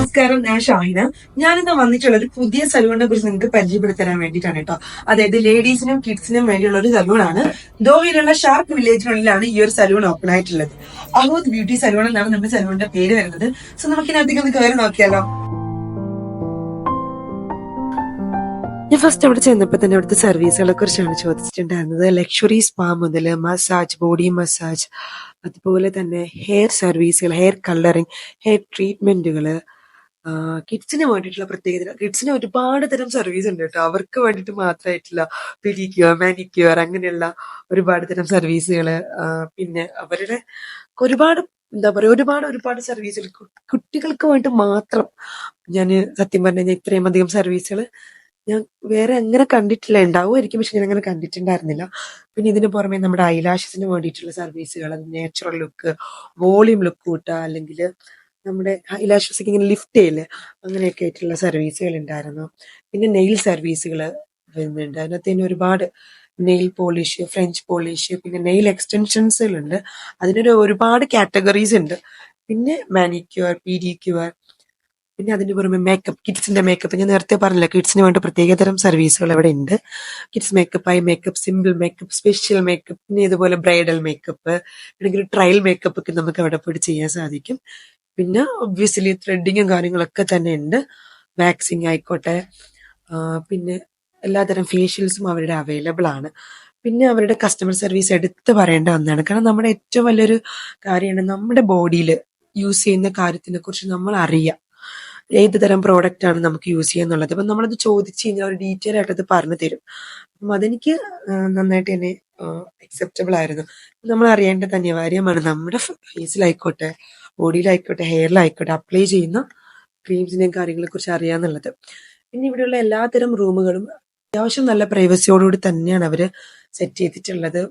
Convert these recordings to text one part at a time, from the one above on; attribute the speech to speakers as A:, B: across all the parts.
A: നമസ്കാരം, ഞാൻ ഷാഹിന. ഞാനിന്ന് വന്നിട്ടുള്ള ഒരു പുതിയ സലൂണിനെ കുറിച്ച് നിങ്ങൾക്ക് പരിചയപ്പെടുത്തരാൻ വേണ്ടിയിട്ടാണ് കേട്ടോ. അതായത് ലേഡീസിനും കിഡ്സിനും വേണ്ടിയുള്ള ഒരു സലൂണാണ്. ദോഹയിലുള്ള ഷാർക്ക് വില്ലേജിനുള്ളിലാണ് ഈ ഒരു സലൂൺ ഓപ്പൺ ആയിട്ടുള്ളത്. അഹോദ് ബ്യൂട്ടി സലൂൺ എന്നാണ് നമ്മുടെ സലൂണിന്റെ പേര് വരുന്നത്. സോ നമുക്ക് ഇതിനകത്തേക്ക് ഒന്ന് കയറി നോക്കിയാലോ. ഞാൻ ഫസ്റ്റ് അവിടെ ചെന്നപ്പോൾ തന്നെ അവിടുത്തെ സർവീസുകളെ കുറിച്ചാണ് ചോദിച്ചിട്ടുണ്ടായിരുന്നത്. ലക്ഷറി സ്പാ മുതൽ മസാജ്, ബോഡി മസാജ്, അതുപോലെ തന്നെ ഹെയർ സർവീസുകൾ, ഹെയർ കളറിങ്, ഹെയർ ട്രീറ്റ്മെന്റുകൾ, കിഡ്സിന് വേണ്ടിയിട്ടുള്ള പ്രത്യേകത. കിഡ്സിന് ഒരുപാട് തരം സർവീസ് ഉണ്ട് കേട്ടോ. അവർക്ക് വേണ്ടിയിട്ട് മാത്രമായിട്ടുള്ള പെഡിക്യൂർ, മാനിക്യൂർ, അങ്ങനെയുള്ള ഒരുപാട് തരം സർവീസുകൾ. പിന്നെ അവരുടെ ഒരുപാട് എന്താ പറയുക, ഒരുപാട് സർവീസുകൾ കുട്ടികൾക്ക് വേണ്ടി മാത്രം. ഞാൻ സത്യം പറഞ്ഞു കഴിഞ്ഞാൽ ഇത്രയും അധികം സർവീസുകൾ ഞാൻ വേറെ അങ്ങനെ കണ്ടിട്ടില്ല. ഉണ്ടാവുമായിരിക്കും, പക്ഷെ ഞാൻ അങ്ങനെ കണ്ടിട്ടുണ്ടായിരുന്നില്ല. പിന്നെ ഇതിന് പുറമെ നമ്മുടെ ഐലാഷസിന് വേണ്ടിയിട്ടുള്ള സർവീസുകൾ, നാച്ചുറൽ ലുക്ക്, വോളിയം ലുക്ക് കൂട്ടുക, അല്ലെങ്കിൽ നമ്മുടെ ഐലാഷസ് ഇങ്ങനെ ലിഫ്റ്റ് ചെയ്യില്ലേ, അങ്ങനെയൊക്കെ ആയിട്ടുള്ള സർവീസുകൾ ഉണ്ടായിരുന്നു. പിന്നെ നെയിൽ സർവീസുകൾ വരുന്നുണ്ട്. അതിനകത്ത് തന്നെ ഒരുപാട് നെയിൽ പോളിഷ്, ഫ്രഞ്ച് പോളിഷ്, പിന്നെ നെയിൽ എക്സ്റ്റൻഷൻസുകളുണ്ട്. അതിനൊരു ഒരുപാട് കാറ്റഗറീസ് ഉണ്ട്. പിന്നെ മാനിക്യൂർ, പീഡിക്യൂർ, പിന്നെ അതിന് പുറമെ മേക്കപ്പ്, കിഡ്സിന്റെ മേക്കപ്പ്. ഞാൻ നേരത്തെ പറഞ്ഞില്ല, കിഡ്സിന് വേണ്ട പ്രത്യേകതരം സർവീസുകൾ അവിടെ ഉണ്ട്. Kids makeup, I makeup, simple makeup, special makeup, പിന്നെ ഇതുപോലെ ബ്രൈഡൽ മേക്കപ്പ്, അല്ലെങ്കിൽ ട്രയൽ മേക്കപ്പ് ഒക്കെ നമുക്ക് അവിടെ പോയിട്ട് ചെയ്യാൻ സാധിക്കും. പിന്നെ ഒബ്വിയസ്ലി ത്രെഡിങ്ങും കാര്യങ്ങളൊക്കെ തന്നെ ഉണ്ട്. വാക്സിങ് ആയിക്കോട്ടെ, പിന്നെ എല്ലാതരം ഫേഷ്യൽസും അവരുടെ അവൈലബിൾ ആണ്. പിന്നെ അവരുടെ കസ്റ്റമർ സർവീസ് എടുത്ത് പറയേണ്ട ഒന്നാണ്. കാരണം നമ്മുടെ ഏറ്റവും വലിയൊരു കാര്യമാണ് നമ്മുടെ ബോഡിയിൽ യൂസ് ചെയ്യുന്ന കാര്യത്തിനെ കുറിച്ച് നമ്മൾ അറിയുക. ഏത് തരം പ്രോഡക്റ്റ് ആണ് നമുക്ക് യൂസ് ചെയ്യാന്നുള്ളത്. അപ്പം നമ്മളത് ചോദിച്ചു കഴിഞ്ഞാൽ ഒരു ഡീറ്റെയിൽ ആയിട്ട് അത് പറഞ്ഞു തരും. അപ്പം അതെനിക്ക് നന്നായിട്ട് തന്നെ അക്സെപ്റ്റബിൾ ആയിരുന്നു. നമ്മൾ അറിയേണ്ടത് അനിവാര്യമാണ്. നമ്മുടെ ഫേസിലായിക്കോട്ടെ, ബോഡിയിലായിക്കോട്ടെ, ഹെയറിലായിക്കോട്ടെ അപ്ലൈ ചെയ്യുന്ന ക്രീംസിനെയും കാര്യങ്ങളെ കുറിച്ച് അറിയാന്നുള്ളത്. പിന്നെ ഇവിടെയുള്ള എല്ലാത്തരം റൂമുകളും അത്യാവശ്യം നല്ല പ്രൈവസിയോടുകൂടി തന്നെയാണ് അവർ സെറ്റ് ചെയ്തിട്ടുള്ളത്.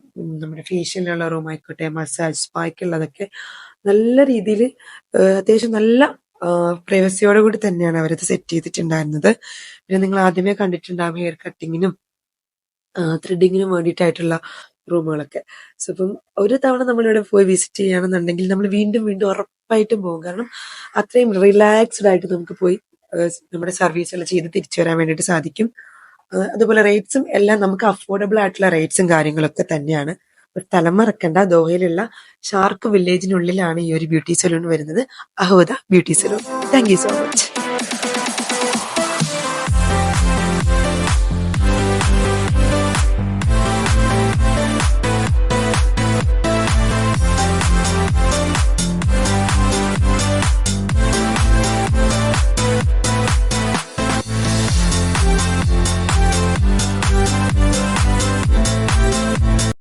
A: നമ്മുടെ ഫേഷ്യലിനുള്ള റൂം ആയിക്കോട്ടെ, മസാജ്, സ്പായ്ക്കുള്ളതൊക്കെ നല്ല രീതിയിൽ അത്യാവശ്യം നല്ല പ്രൈവസിയോട് കൂടി തന്നെയാണ് അവരത് സെറ്റ് ചെയ്തിട്ടുണ്ടായിരുന്നത്. പിന്നെ നിങ്ങൾ ആദ്യമേ കണ്ടിട്ടുണ്ടാകും ഹെയർ കട്ടിങ്ങിനും ത്രെഡിങ്ങിനും വേണ്ടിയിട്ടായിട്ടുള്ള റൂമുകളൊക്കെ. സോ ഇപ്പം ഒരു തവണ നമ്മളിവിടെ പോയി വിസിറ്റ് ചെയ്യുകയാണെന്നുണ്ടെങ്കിൽ നമ്മൾ വീണ്ടും വീണ്ടും ഉറപ്പായിട്ടും പോകും. കാരണം അത്രയും റിലാക്സ്ഡ് ആയിട്ട് നമുക്ക് പോയി നമ്മുടെ സർവീസുകൾ ചെയ്ത് തിരിച്ചു വരാൻ വേണ്ടിയിട്ട് സാധിക്കും. അതുപോലെ റേറ്റ്സും എല്ലാം നമുക്ക് അഫോർഡബിൾ ആയിട്ടുള്ള റേറ്റ്സും കാര്യങ്ങളൊക്കെ തന്നെയാണ്. ഒരു സ്ഥലം മറക്കണ്ട, ദോഹയിലുള്ള ഷാർക്ക് വില്ലേജിനുള്ളിലാണ് ഈ ഒരു ബ്യൂട്ടി സലൂൺ വരുന്നത്. അഹോദ beauty salon. Thank you so much.